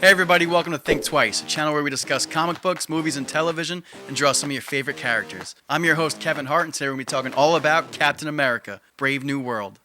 Hey everybody, welcome to Think Twice, a channel where we discuss comic books, movies, and television, and draw some of your favorite characters. I'm your host, Kevin Hart, and today we're going to be talking all about Captain America, Brave New World.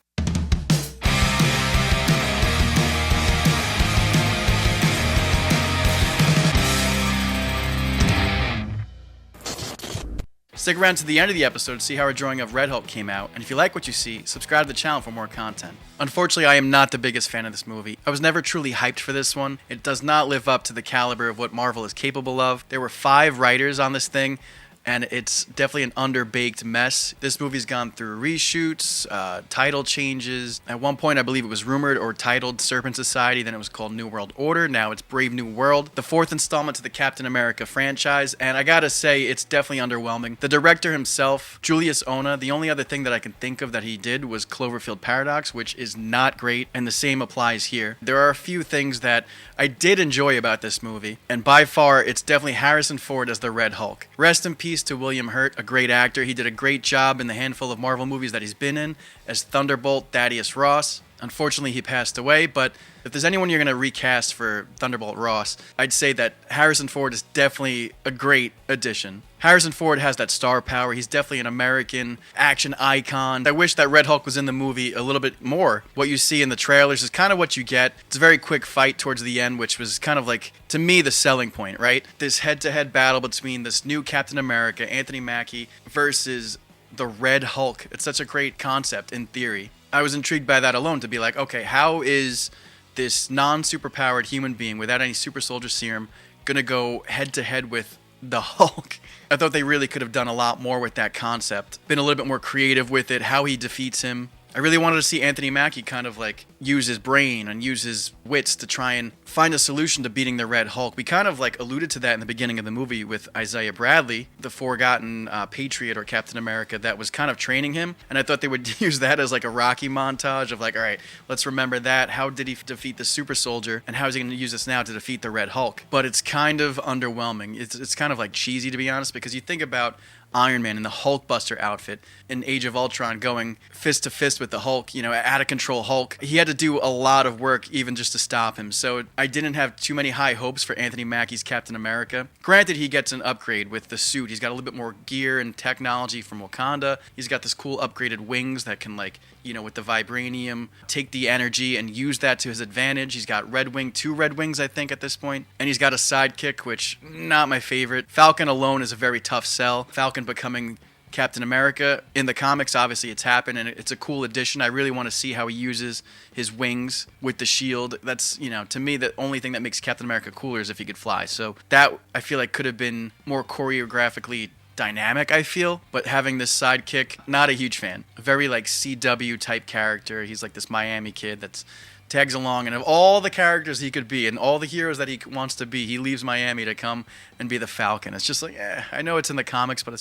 Stick around to the end of the episode to see how our drawing of Red Hulk came out, and if you like what you see, subscribe to the channel for more content. Unfortunately, I am not the biggest fan of this movie. I was never truly hyped for this one. It does not live up to the caliber of what Marvel is capable of. There were 5 writers on this thing, and it's definitely an underbaked mess. This movie's gone through reshoots, title changes. At one point, I believe it was rumored or titled Serpent Society, then it was called New World Order. Now it's Brave New World, the 4th installment to the Captain America franchise, and I gotta say, it's definitely underwhelming. The director himself, Julius Onah, the only other thing that I can think of that he did was Cloverfield Paradox, which is not great, and the same applies here. There are a few things that I did enjoy about this movie, and by far, it's definitely Harrison Ford as the Red Hulk. Rest in peace to William Hurt, a great actor. He did a great job in the handful of Marvel movies that he's been in as Thunderbolt Thaddeus Ross. Unfortunately, he passed away, but if there's anyone you're going to recast for Thunderbolt Ross, I'd say that Harrison Ford is definitely a great addition. Harrison Ford has that star power. He's definitely an American action icon. I wish that Red Hulk was in the movie a little bit more. What you see in the trailers is kind of what you get. It's a very quick fight towards the end, which was kind of like, to me, the selling point, right? This head-to-head battle between this new Captain America, Anthony Mackie, versus the Red Hulk. It's such a great concept in theory. I was intrigued by that alone to be like, okay, how is this non-superpowered human being without any super soldier serum gonna go head-to-head with the Hulk? I thought they really could have done a lot more with that concept, been a little bit more creative with it, how he defeats him. I really wanted to see Anthony Mackie kind of like use his brain and use his wits to try and find a solution to beating the Red Hulk. We kind of like alluded to that in the beginning of the movie with Isaiah Bradley, the forgotten patriot or Captain America that was kind of training him. And I thought they would use that as like a Rocky montage of like, all right, let's remember that. How did he defeat the super soldier? And how is he going to use this now to defeat the Red Hulk? But it's kind of underwhelming. It's kind of like cheesy, to be honest, because you think about Iron Man in the Hulkbuster outfit in Age of Ultron going fist to fist with the Hulk, out of control Hulk. He had to do a lot of work even just to stop him. So I didn't have too many high hopes for Anthony Mackie's Captain America. Granted, he gets an upgrade with the suit. He's got a little bit more gear and technology from Wakanda. He's got this cool upgraded wings that can with the vibranium, take the energy and use that to his advantage. He's got 2 Red Wings, I think, at this point. And he's got a sidekick, which, not my favorite. Falcon alone is a very tough sell. Falcon becoming Captain America. In the comics, obviously, it's happened, and it's a cool addition. I really want to see how he uses his wings with the shield. That's, to me, the only thing that makes Captain America cooler is if he could fly. So that, I feel like, could have been more choreographically dynamic, I feel, but having this sidekick, not a huge fan. A very CW type character. He's like this Miami kid that's tags along, and of all the characters he could be and all the heroes that he wants to be, he leaves Miami to come and be the Falcon. It's just like, I know it's in the comics, but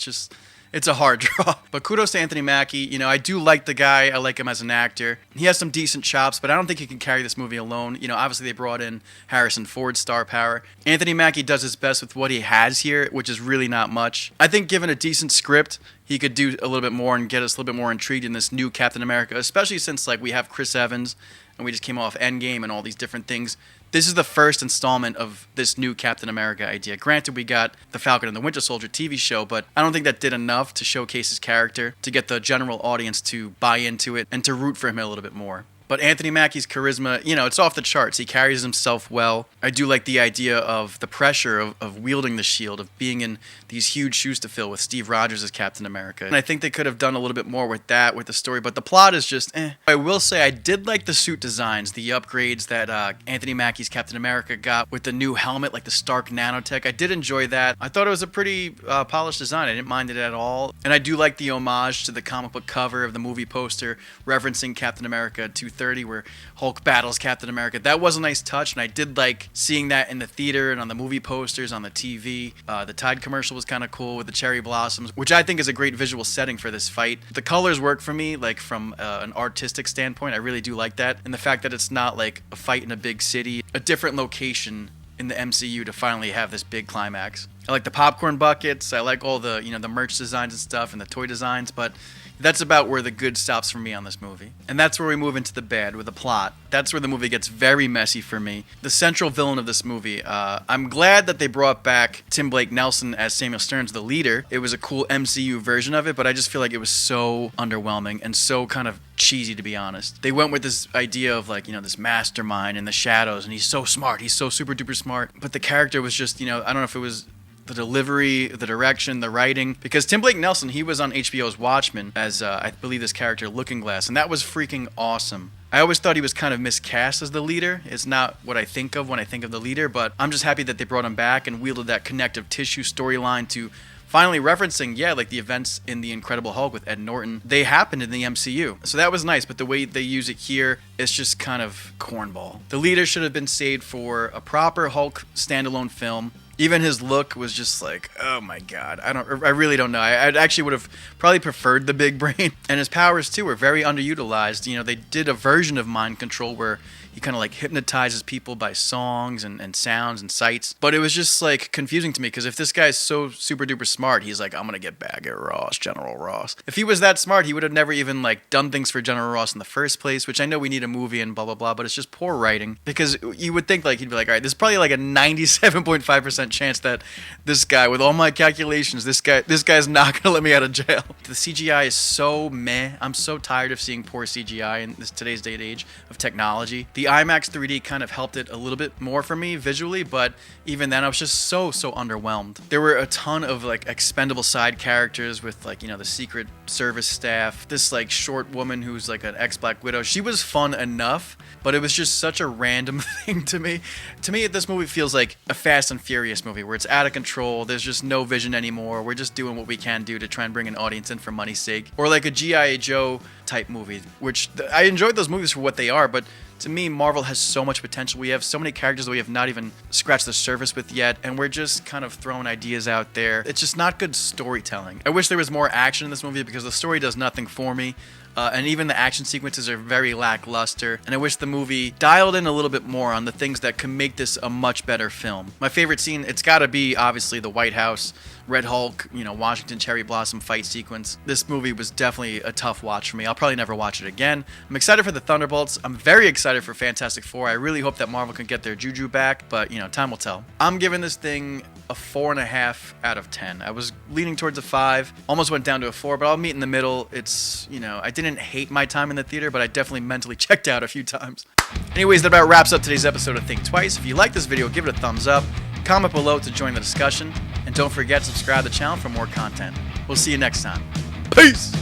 it's a hard draw. But kudos to Anthony Mackie. I do like the guy. I like him as an actor. He has some decent chops, but I don't think he can carry this movie alone. Obviously they brought in Harrison Ford's star power. Anthony Mackie does his best with what he has here, which is really not much. I think given a decent script, he could do a little bit more and get us a little bit more intrigued in this new Captain America, especially since we have Chris Evans and we just came off Endgame and all these different things. This is the first installment of this new Captain America idea. Granted, we got the Falcon and the Winter Soldier TV show, but I don't think that did enough to showcase his character, to get the general audience to buy into it and to root for him a little bit more. But Anthony Mackie's charisma, it's off the charts. He carries himself well. I do like the idea of the pressure of wielding the shield, of being in these huge shoes to fill with Steve Rogers as Captain America. And I think they could have done a little bit more with that, with the story, but the plot is just I will say I did like the suit designs, the upgrades that Anthony Mackie's Captain America got with the new helmet, like the Stark Nanotech. I did enjoy that. I thought it was a pretty polished design. I didn't mind it at all. And I do like the homage to the comic book cover of the movie poster referencing Captain America 230, where Hulk battles Captain America. That was a nice touch, and I did like seeing that in the theater and on the movie posters, on the TV. The Tide commercial was kind of cool with the cherry blossoms, which I think is a great visual setting for this fight. The colors work for me, from an artistic standpoint. I really do like that. And the fact that it's not like a fight in a big city, a different location in the MCU to finally have this big climax. I like the popcorn buckets. I like all the, the merch designs and stuff and the toy designs, but that's about where the good stops for me on this movie. And that's where we move into the bad with the plot. That's where the movie gets very messy for me. The central villain of this movie, I'm glad that they brought back Tim Blake Nelson as Samuel Stearns, the leader. It was a cool MCU version of it, but I just feel like it was so underwhelming and so kind of cheesy, to be honest. They went with this idea of like, this mastermind in the shadows, and he's so smart. He's so super duper smart. But the character was just, I don't know if it was the delivery, the direction, the writing. Because Tim Blake Nelson, he was on HBO's Watchmen as, I believe, this character, Looking Glass, and that was freaking awesome. I always thought he was kind of miscast as the leader. It's not what I think of when I think of the leader, but I'm just happy that they brought him back and wielded that connective tissue storyline to finally referencing, like the events in The Incredible Hulk with Ed Norton. They happened in the MCU. So that was nice, but the way they use it here, it's just kind of cornball. The leader should have been saved for a proper Hulk standalone film. Even his look was just like, oh my god, I really don't know. I actually would have probably preferred the big brain. And his powers too were very underutilized. They did a version of mind control where he kind of like hypnotizes people by songs and sounds and sights. But it was just like confusing to me because if this guy's so super duper smart, he's like, I'm gonna get back at Ross, General Ross. If he was that smart, he would have never even like done things for General Ross in the first place, which I know we need a movie and blah blah blah, but it's just poor writing. Because you would think like he'd be like, all right, there's probably like a 97.5% chance that this guy, with all my calculations, this guy's not gonna let me out of jail. The CGI is so meh. I'm so tired of seeing poor CGI in today's day and age of technology. The IMAX 3D kind of helped it a little bit more for me visually, but even then I was just so underwhelmed. There were a ton of like expendable side characters with like, the Secret Service staff. This like short woman who's like an ex-Black Widow. She was fun enough, but it was just such a random thing to me. To me, this movie feels like a Fast and Furious movie where it's out of control. There's just no vision anymore. We're just doing what we can do to try and bring an audience in for money's sake. Or like a G.I. Joe type movie, which I enjoyed those movies for what they are, but to me, Marvel has so much potential. We have so many characters that we have not even scratched the surface with yet, and we're just kind of throwing ideas out there. It's just not good storytelling. I wish there was more action in this movie because the story does nothing for me. And even the action sequences are very lackluster, and I wish the movie dialed in a little bit more on the things that can make this a much better film. My favorite scene, it's gotta be obviously the White House, Red Hulk, Washington Cherry Blossom fight sequence. This movie was definitely a tough watch for me. I'll probably never watch it again. I'm excited for the Thunderbolts. I'm very excited for Fantastic Four. I really hope that Marvel can get their juju back, but time will tell. I'm giving this thing a 4.5 out of 10. I was leaning towards a 5, almost went down to a 4, but I'll meet in the middle. It's, I didn't hate my time in the theater, but I definitely mentally checked out a few times. Anyways, that about wraps up today's episode of Think Twice. If you like this video, give it a thumbs up, comment below to join the discussion, and don't forget to subscribe to the channel for more content. We'll see you next time. Peace!